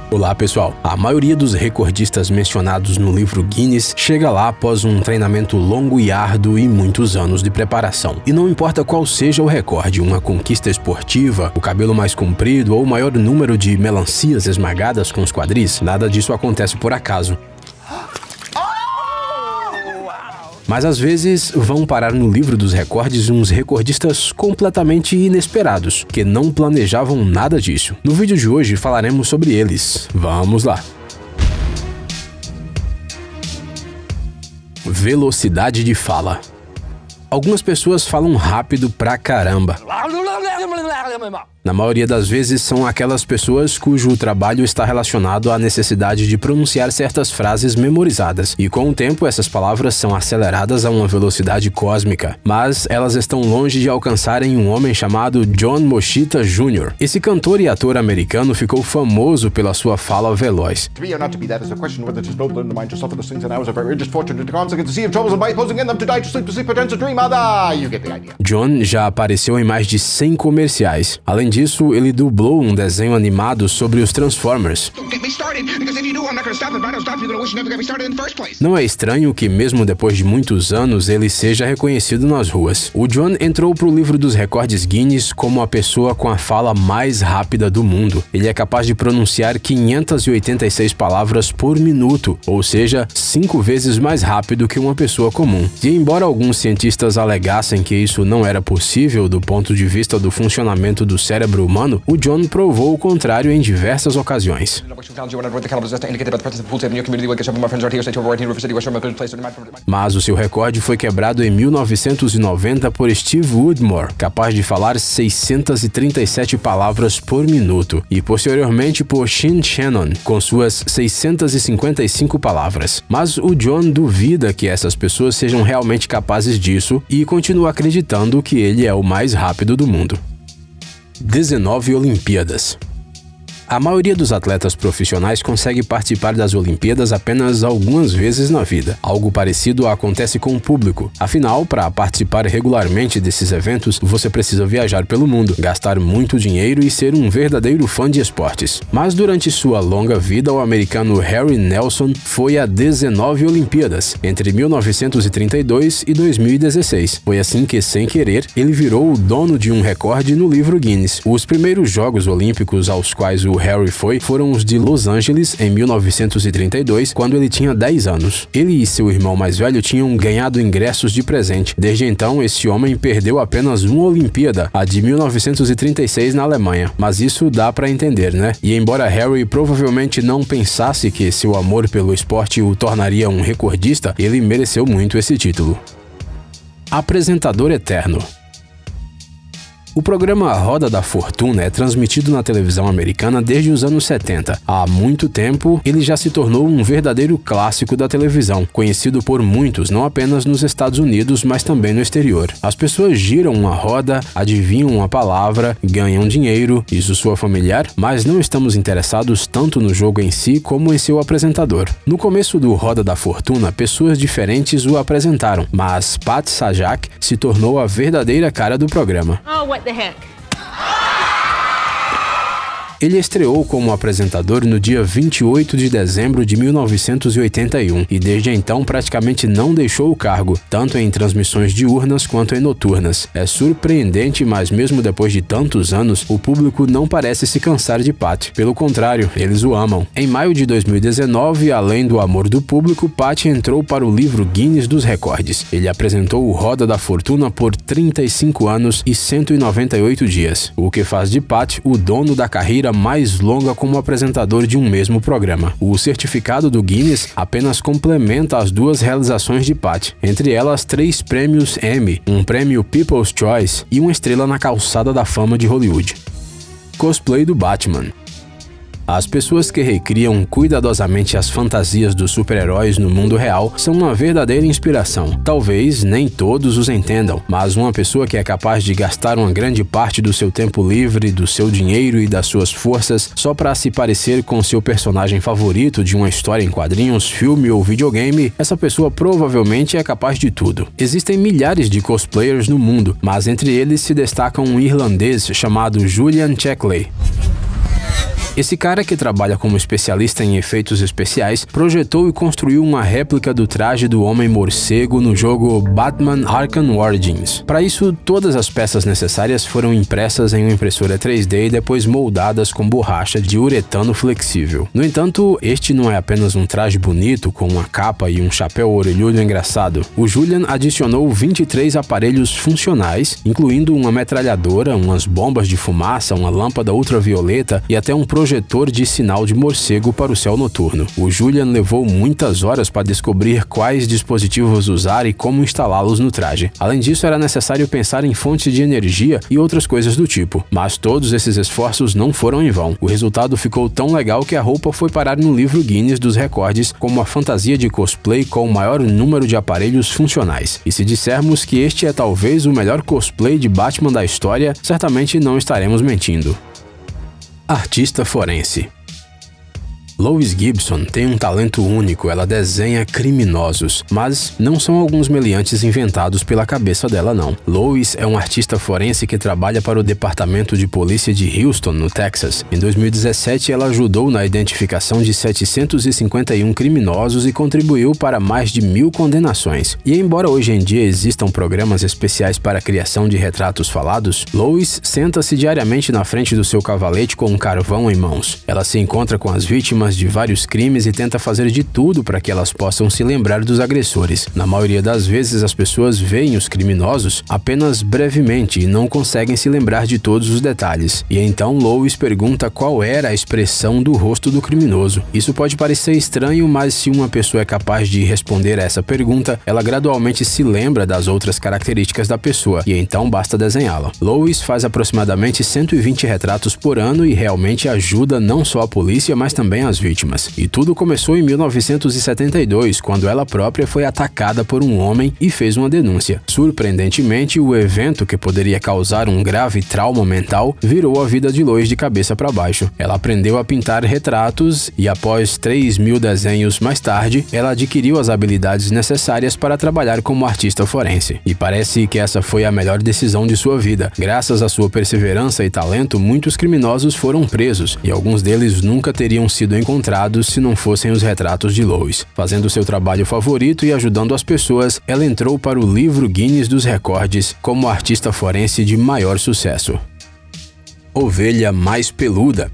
Olá pessoal, a maioria dos recordistas mencionados no livro Guinness chega lá após um treinamento longo e árduo e muitos anos de preparação. E não importa qual seja o recorde, uma conquista esportiva, o cabelo mais comprido ou o maior número de melancias esmagadas com os quadris, nada disso acontece por acaso. Mas às vezes vão parar no livro dos recordes uns recordistas completamente inesperados, que não planejavam nada disso. No vídeo de hoje falaremos sobre eles. Vamos lá! Velocidade de fala. Algumas pessoas falam rápido pra caramba. Na maioria das vezes são aquelas pessoas cujo trabalho está relacionado à necessidade de pronunciar certas frases memorizadas, e com o tempo essas palavras são aceleradas a uma velocidade cósmica, mas elas estão longe de alcançarem um homem chamado John Moshita Jr. Esse cantor e ator americano ficou famoso pela sua fala veloz. John já apareceu em mais de 100 comerciais. Além disso, ele dublou um desenho animado sobre os Transformers. Não é estranho que, mesmo depois de muitos anos, ele seja reconhecido nas ruas. O John entrou para o livro dos recordes Guinness como a pessoa com a fala mais rápida do mundo. Ele é capaz de pronunciar 586 palavras por minuto, ou seja, 5 vezes mais rápido que uma pessoa comum. E embora alguns cientistas alegassem que isso não era possível do ponto de vista do funcionamento do cérebro humano, o John provou o contrário em diversas ocasiões. Mas o seu recorde foi quebrado em 1990 por Steve Woodmore, capaz de falar 637 palavras por minuto, e posteriormente por Sean Shannon, com suas 655 palavras. Mas o John duvida que essas pessoas sejam realmente capazes disso e continua acreditando que ele é o mais rápido do mundo. 19 Olimpíadas. A maioria dos atletas profissionais consegue participar das Olimpíadas apenas algumas vezes na vida. Algo parecido acontece com o público. Afinal, para participar regularmente desses eventos, você precisa viajar pelo mundo, gastar muito dinheiro e ser um verdadeiro fã de esportes. Mas durante sua longa vida, o americano Harry Nelson foi a 19 Olimpíadas, entre 1932 e 2016. Foi assim que, sem querer, ele virou o dono de um recorde no livro Guinness. Os primeiros Jogos Olímpicos aos quais o Harry foram os de Los Angeles em 1932, quando ele tinha 10 anos. Ele e seu irmão mais velho tinham ganhado ingressos de presente. Desde então, esse homem perdeu apenas uma Olimpíada, a de 1936 na Alemanha. Mas isso dá pra entender, né? E embora Harry provavelmente não pensasse que seu amor pelo esporte o tornaria um recordista, ele mereceu muito esse título. Apresentador eterno. O programa Roda da Fortuna é transmitido na televisão americana desde os anos 70. Há muito tempo, ele já se tornou um verdadeiro clássico da televisão, conhecido por muitos, não apenas nos Estados Unidos, mas também no exterior. As pessoas giram uma roda, adivinham uma palavra, ganham dinheiro, isso soa familiar, mas não estamos interessados tanto no jogo em si como em seu apresentador. No começo do Roda da Fortuna, pessoas diferentes o apresentaram, mas Pat Sajak se tornou a verdadeira cara do programa. The heck? Ele estreou como apresentador no dia 28 de dezembro de 1981 e desde então praticamente não deixou o cargo, tanto em transmissões diurnas quanto em noturnas. É surpreendente, mas mesmo depois de tantos anos, o público não parece se cansar de Pat. Pelo contrário, eles o amam. Em maio de 2019, além do amor do público, Pat entrou para o livro Guinness dos Recordes. Ele apresentou o Roda da Fortuna por 35 anos e 198 dias, o que faz de Pat o dono da carreira mais longa como apresentador de um mesmo programa. O certificado do Guinness apenas complementa as duas realizações de Pat, entre elas 3 prêmios Emmy, um prêmio People's Choice e uma estrela na calçada da fama de Hollywood. Cosplay do Batman. As pessoas que recriam cuidadosamente as fantasias dos super-heróis no mundo real são uma verdadeira inspiração. Talvez nem todos os entendam, mas uma pessoa que é capaz de gastar uma grande parte do seu tempo livre, do seu dinheiro e das suas forças só para se parecer com seu personagem favorito de uma história em quadrinhos, filme ou videogame, essa pessoa provavelmente é capaz de tudo. Existem milhares de cosplayers no mundo, mas entre eles se destaca um irlandês chamado Julian Checkley. Esse cara, que trabalha como especialista em efeitos especiais, projetou e construiu uma réplica do traje do Homem-Morcego no jogo Batman Arkham Origins. Para isso, todas as peças necessárias foram impressas em uma impressora 3D e depois moldadas com borracha de uretano flexível. No entanto, este não é apenas um traje bonito com uma capa e um chapéu orelhudo engraçado. O Julian adicionou 23 aparelhos funcionais, incluindo uma metralhadora, umas bombas de fumaça, uma lâmpada ultravioleta e até um projetor de sinal de morcego para o céu noturno. O Julian levou muitas horas para descobrir quais dispositivos usar e como instalá-los no traje. Além disso, era necessário pensar em fontes de energia e outras coisas do tipo. Mas todos esses esforços não foram em vão. O resultado ficou tão legal que a roupa foi parar no livro Guinness dos Recordes como a fantasia de cosplay com o maior número de aparelhos funcionais. E se dissermos que este é talvez o melhor cosplay de Batman da história, certamente não estaremos mentindo. Artista forense. Lois Gibson tem um talento único, ela desenha criminosos, mas não são alguns meliantes inventados pela cabeça dela não. Lois é um artista forense que trabalha para o Departamento de Polícia de Houston, no Texas. Em 2017, ela ajudou na identificação de 751 criminosos e contribuiu para mais de 1000 condenações. E embora hoje em dia existam programas especiais para a criação de retratos falados, Lois senta-se diariamente na frente do seu cavalete com um carvão em mãos. Ela se encontra com as vítimas de vários crimes e tenta fazer de tudo para que elas possam se lembrar dos agressores. Na maioria das vezes, as pessoas veem os criminosos apenas brevemente e não conseguem se lembrar de todos os detalhes. E então Lois pergunta qual era a expressão do rosto do criminoso. Isso pode parecer estranho, mas se uma pessoa é capaz de responder a essa pergunta, ela gradualmente se lembra das outras características da pessoa, e então basta desenhá-la. Lois faz aproximadamente 120 retratos por ano e realmente ajuda não só a polícia, mas também as vítimas. E tudo começou em 1972, quando ela própria foi atacada por um homem e fez uma denúncia. Surpreendentemente, o evento, que poderia causar um grave trauma mental, virou a vida de Lois de cabeça para baixo. Ela aprendeu a pintar retratos e, após 3.000 desenhos mais tarde, ela adquiriu as habilidades necessárias para trabalhar como artista forense. E parece que essa foi a melhor decisão de sua vida. Graças à sua perseverança e talento, muitos criminosos foram presos, e alguns deles nunca teriam sido encontrados se não fossem os retratos de Lois. Fazendo seu trabalho favorito e ajudando as pessoas, ela entrou para o livro Guinness dos Recordes como a artista forense de maior sucesso. Ovelha mais peluda.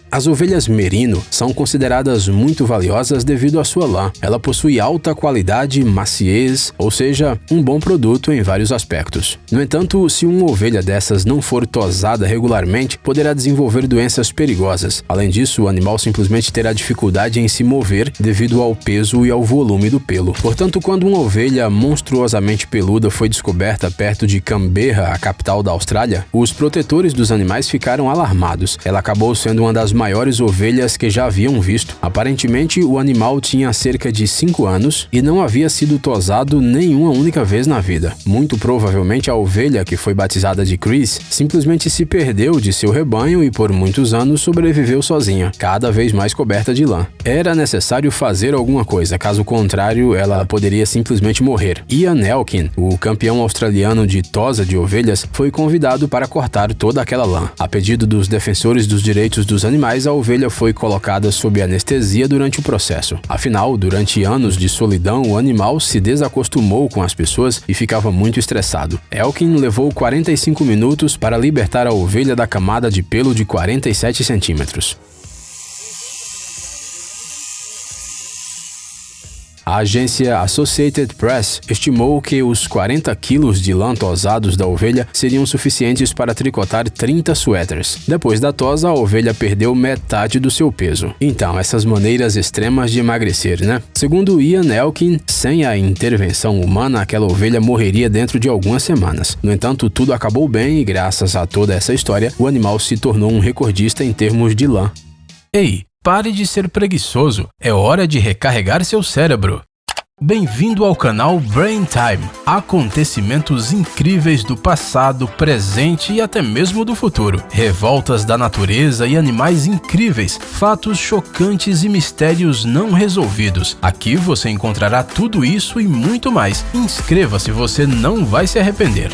As ovelhas merino são consideradas muito valiosas devido à sua lã. Ela possui alta qualidade e maciez, ou seja, um bom produto em vários aspectos. No entanto, se uma ovelha dessas não for tosada regularmente, poderá desenvolver doenças perigosas. Além disso, o animal simplesmente terá dificuldade em se mover devido ao peso e ao volume do pelo. Portanto, quando uma ovelha monstruosamente peluda foi descoberta perto de Canberra, a capital da Austrália, os protetores dos animais ficaram alarmados. Ela acabou sendo uma das maiores ovelhas que já haviam visto. Aparentemente, o animal tinha cerca de 5 anos e não havia sido tosado nenhuma única vez na vida. Muito provavelmente a ovelha, que foi batizada de Chris, simplesmente se perdeu de seu rebanho e por muitos anos sobreviveu sozinha, cada vez mais coberta de lã. Era necessário fazer alguma coisa, caso contrário, ela poderia simplesmente morrer. Ian Elkin, o campeão australiano de tosa de ovelhas, foi convidado para cortar toda aquela lã. A pedido dos defensores dos direitos dos animais, a ovelha foi colocada sob anestesia durante o processo. Afinal, durante anos de solidão, o animal se desacostumou com as pessoas e ficava muito estressado. Elkin levou 45 minutos para libertar a ovelha da camada de pelo de 47 centímetros. A agência Associated Press estimou que os 40 quilos de lã tosados da ovelha seriam suficientes para tricotar 30 suéteres. Depois da tosa, a ovelha perdeu metade do seu peso. Então, essas maneiras extremas de emagrecer, né? Segundo Ian Elkin, sem a intervenção humana, aquela ovelha morreria dentro de algumas semanas. No entanto, tudo acabou bem e, graças a toda essa história, o animal se tornou um recordista em termos de lã. Ei! Pare de ser preguiçoso, é hora de recarregar seu cérebro. Bem-vindo ao canal Brain Time. Acontecimentos incríveis do passado, presente e até mesmo do futuro. Revoltas da natureza e animais incríveis, fatos chocantes e mistérios não resolvidos. Aqui você encontrará tudo isso e muito mais. Inscreva-se, você não vai se arrepender.